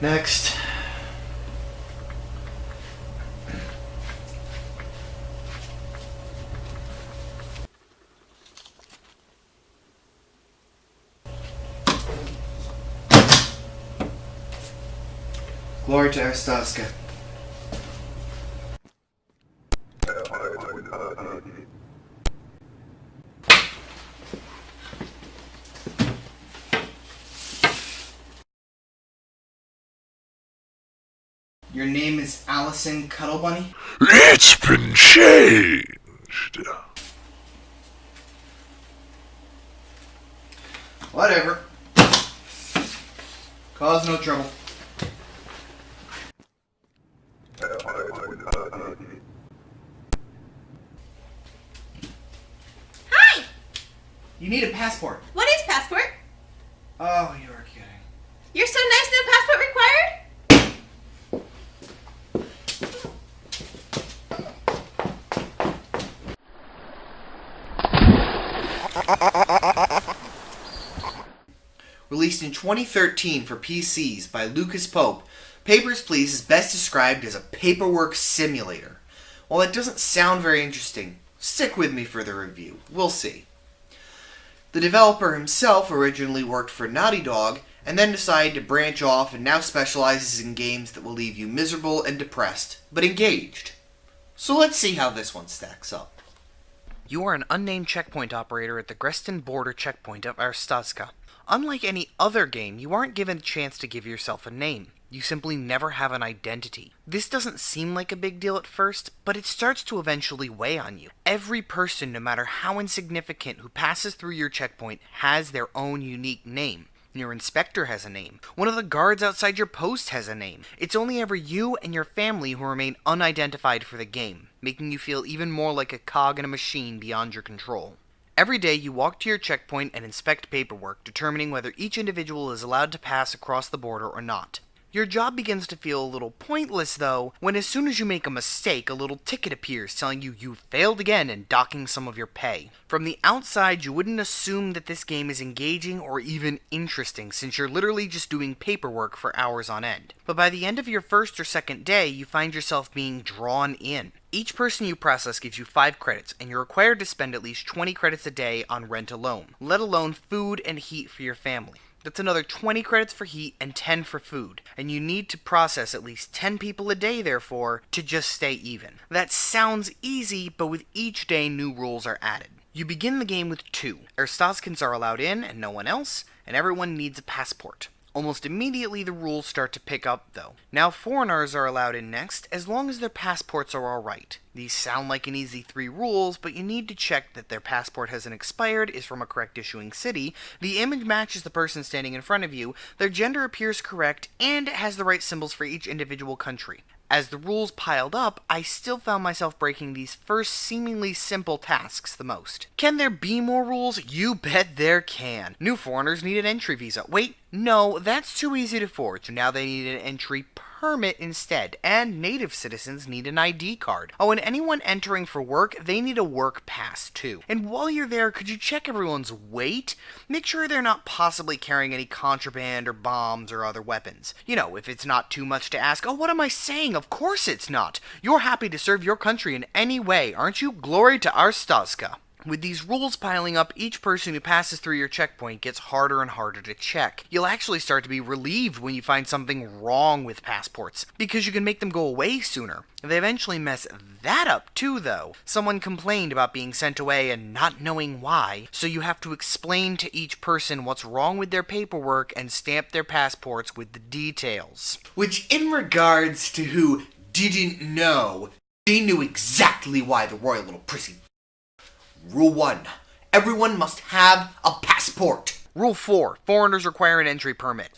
Next. Glory to Arstotzka. Your name is Allison Cuttlebunny? It's been changed. Whatever. Cause no trouble. Hi! You need a passport. What is passport? Oh, you are kidding. You're so nice, no passport required? Released in 2013 for PCs by Lucas Pope, Papers, Please is best described as a paperwork simulator. While that doesn't sound very interesting, stick with me for the review. We'll see. The developer himself originally worked for Naughty Dog, and then decided to branch off and now specializes in games that will leave you miserable and depressed, but engaged. So let's see how this one stacks up. You are an unnamed checkpoint operator at the Grestin border checkpoint of Arstotzka. Unlike any other game, you aren't given a chance to give yourself a name. You simply never have an identity. This doesn't seem like a big deal at first, but it starts to eventually weigh on you. Every person, no matter how insignificant, who passes through your checkpoint has their own unique name. Your inspector has a name. One of the guards outside your post has a name. It's only ever you and your family who remain unidentified for the game, making you feel even more like a cog in a machine beyond your control. Every day you walk to your checkpoint and inspect paperwork, determining whether each individual is allowed to pass across the border or not. Your job begins to feel a little pointless, though, when as soon as you make a mistake, a little ticket appears telling you failed again and docking some of your pay. From the outside, you wouldn't assume that this game is engaging or even interesting, since you're literally just doing paperwork for hours on end. But by the end of your first or second day, you find yourself being drawn in. Each person you process gives you 5 credits, and you're required to spend at least 20 credits a day on rent alone, let alone food and heat for your family. That's another 20 credits for heat and 10 for food, and you need to process at least 10 people a day, therefore, to just stay even. That sounds easy, but with each day new rules are added. You begin the game with 2. Arstotzkans are allowed in and no one else, and everyone needs a passport. Almost immediately the rules start to pick up, though. Now foreigners are allowed in next, as long as their passports are alright. These sound like an easy 3 rules, but you need to check that their passport hasn't expired, is from a correct issuing city, the image matches the person standing in front of you, their gender appears correct, and it has the right symbols for each individual country. As the rules piled up, I still found myself breaking these first seemingly simple tasks the most. Can there be more rules? You bet there can. New foreigners need an entry visa. Wait, no, that's too easy to forge. Now they need an entry permit instead, and native citizens need an ID card. Oh, and anyone entering for work, they need a work pass too. And while you're there, could you check everyone's weight? Make sure they're not possibly carrying any contraband or bombs or other weapons. You know, if it's not too much to ask, oh, what am I saying? Of course it's not. You're happy to serve your country in any way, aren't you? Glory to Arstotzka. With these rules piling up, each person who passes through your checkpoint gets harder and harder to check. You'll actually start to be relieved when you find something wrong with passports, because you can make them go away sooner. They eventually mess that up too, though. Someone complained about being sent away and not knowing why, so you have to explain to each person what's wrong with their paperwork and stamp their passports with the details. Which, in regards to who didn't know, they knew exactly why, the royal little prissy. Rule 1. Everyone must have a passport. Rule 4. Foreigners require an entry permit.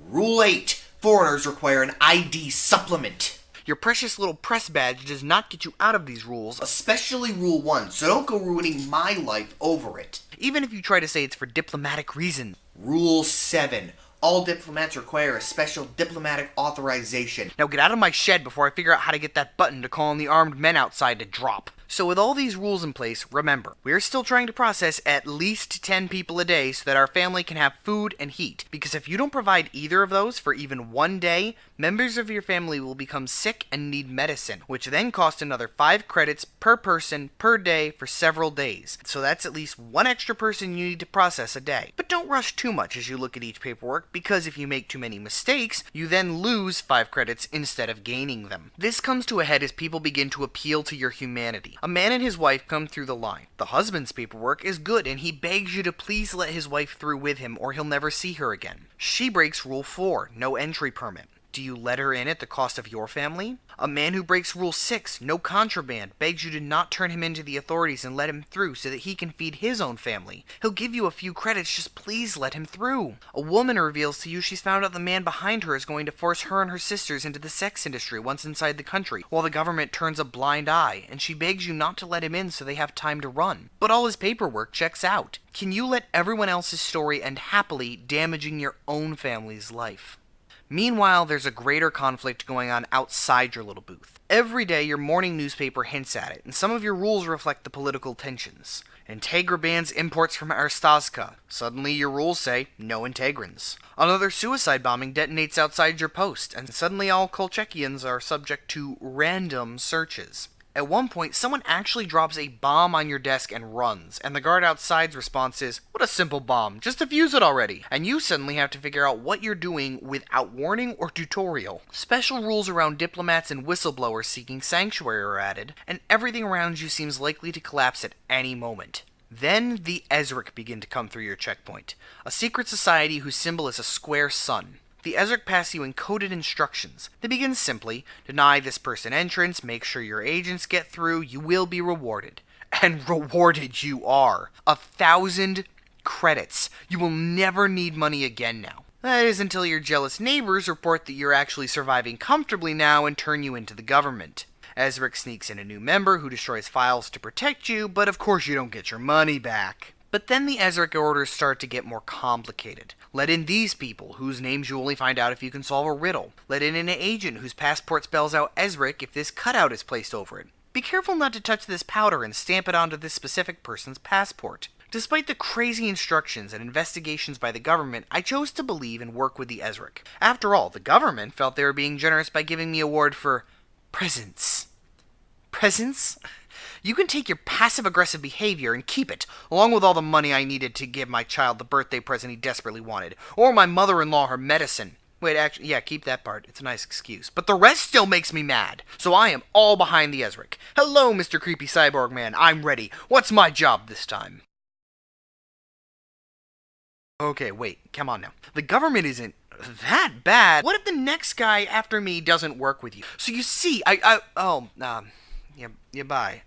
Rule 8. Foreigners require an ID supplement. Your precious little press badge does not get you out of these rules, especially Rule 1, so don't go ruining my life over it. Even if you try to say it's for diplomatic reasons. Rule 7. All diplomats require a special diplomatic authorization. Now get out of my shed before I figure out how to get that button to call on the armed men outside to drop. So with all these rules in place, remember, we're still trying to process at least 10 people a day so that our family can have food and heat. Because if you don't provide either of those for even one day, members of your family will become sick and need medicine, which then costs another 5 credits per person per day for several days. So that's at least one extra person you need to process a day. But don't rush too much as you look at each paperwork, because if you make too many mistakes, you then lose 5 credits instead of gaining them. This comes to a head as people begin to appeal to your humanity. A man and his wife come through the line. The husband's paperwork is good and he begs you to please let his wife through with him or he'll never see her again. She breaks Rule 4, no entry permit. Do you let her in at the cost of your family? A man who breaks Rule 6, no contraband, begs you to not turn him into the authorities and let him through so that he can feed his own family. He'll give you a few credits, just please let him through. A woman reveals to you she's found out the man behind her is going to force her and her sisters into the sex industry once inside the country, while the government turns a blind eye, and she begs you not to let him in so they have time to run. But all his paperwork checks out. Can you let everyone else's story end happily, damaging your own family's life? Meanwhile, there's a greater conflict going on outside your little booth. Every day, your morning newspaper hints at it, and some of your rules reflect the political tensions. Integra bans imports from Otterssoul. Suddenly, your rules say, no Integrans. Another suicide bombing detonates outside your post, and suddenly all Kolchekians are subject to random searches. At one point, someone actually drops a bomb on your desk and runs, and the guard outside's response is, what a simple bomb, just defuse it already. And you suddenly have to figure out what you're doing without warning or tutorial. Special rules around diplomats and whistleblowers seeking sanctuary are added, and everything around you seems likely to collapse at any moment. Then the Ezrik begin to come through your checkpoint, a secret society whose symbol is a square sun. The Ezrik pass you encoded instructions. They begin simply, deny this person entrance, make sure your agents get through, you will be rewarded. And rewarded you are. 1,000 credits. You will never need money again now. That is until your jealous neighbors report that you're actually surviving comfortably now and turn you into the government. Ezrik sneaks in a new member who destroys files to protect you, but of course you don't get your money back. But then the Ezrik orders start to get more complicated. Let in these people, whose names you only find out if you can solve a riddle. Let in an agent whose passport spells out Ezrik if this cutout is placed over it. Be careful not to touch this powder and stamp it onto this specific person's passport. Despite the crazy instructions and investigations by the government, I chose to believe and work with the Ezrik. After all, the government felt they were being generous by giving me an award for presents. Presents? You can take your passive-aggressive behavior and keep it, along with all the money I needed to give my child the birthday present he desperately wanted, or my mother-in-law her medicine. Wait, actually, yeah, keep that part. It's a nice excuse. But the rest still makes me mad, so I am all behind the Ezrik. Hello, Mr. Creepy Cyborg Man, I'm ready. What's my job this time? Okay, wait, come on now. The government isn't that bad. What if the next guy after me doesn't work with you? So you see, bye.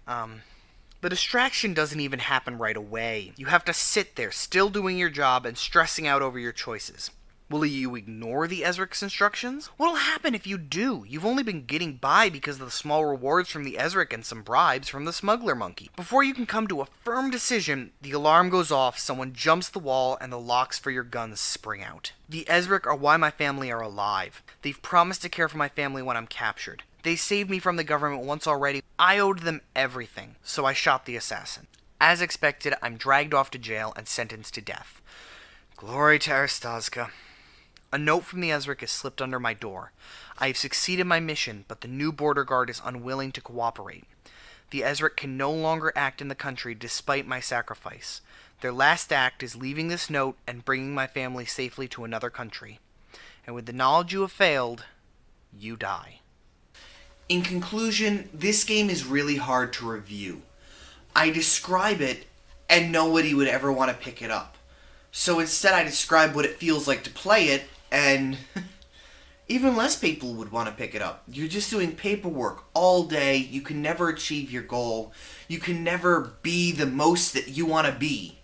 The distraction doesn't even happen right away. You have to sit there, still doing your job and stressing out over your choices. Will you ignore the Ezrik's instructions? What'll happen if you do? You've only been getting by because of the small rewards from the Ezrik and some bribes from the smuggler monkey. Before you can come to a firm decision, the alarm goes off, someone jumps the wall, and the locks for your guns spring out. The Ezrik are why my family are alive. They've promised to care for my family when I'm captured. They saved me from the government once already. I owed them everything, so I shot the assassin. As expected, I'm dragged off to jail and sentenced to death. Glory to Otterssoul. A note from the Ezrik is slipped under my door. I have succeeded my mission, but the new border guard is unwilling to cooperate. The Ezrik can no longer act in the country despite my sacrifice. Their last act is leaving this note and bringing my family safely to another country. And with the knowledge you have failed, you die. In conclusion, this game is really hard to review. I describe it, and nobody would ever want to pick it up. So instead I describe what it feels like to play it, and even less people would want to pick it up. You're just doing paperwork all day. You can never achieve your goal. You can never be the most that you want to be.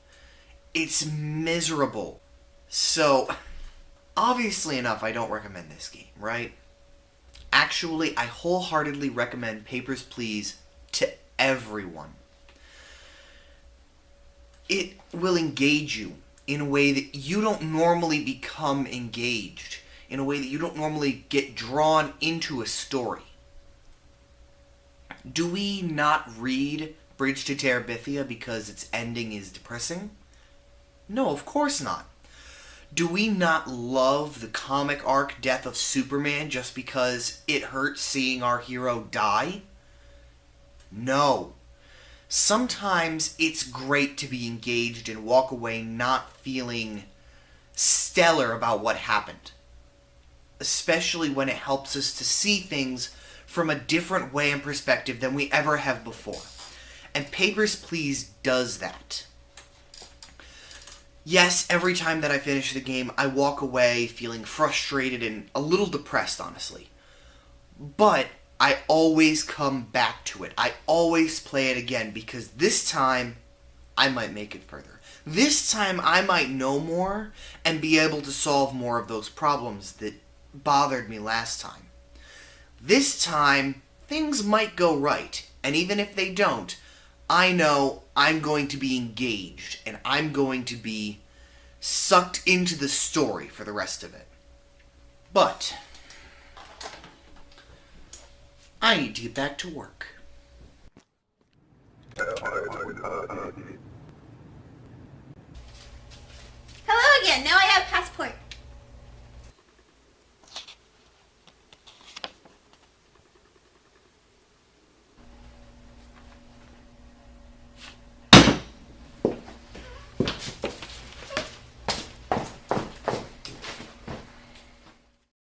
It's miserable. So, obviously enough, I don't recommend this game, right? Actually, I wholeheartedly recommend Papers, Please to everyone. It will engage you in a way that you don't normally become engaged, in a way that you don't normally get drawn into a story. Do we not read Bridge to Terabithia because its ending is depressing? No, of course not. Do we not love the comic arc Death of Superman just because it hurts seeing our hero die? No. Sometimes it's great to be engaged and walk away not feeling stellar about what happened. Especially when it helps us to see things from a different way and perspective than we ever have before. And Papers, Please does that. Yes, every time that I finish the game, I walk away feeling frustrated and a little depressed, honestly. But I always come back to it. I always play it again because this time, I might make it further. This time, I might know more and be able to solve more of those problems that bothered me last time. This time, things might go right, and even if they don't, I know I'm going to be engaged, and I'm going to be sucked into the story for the rest of it. But I need to get back to work. Hello again. Now I have passport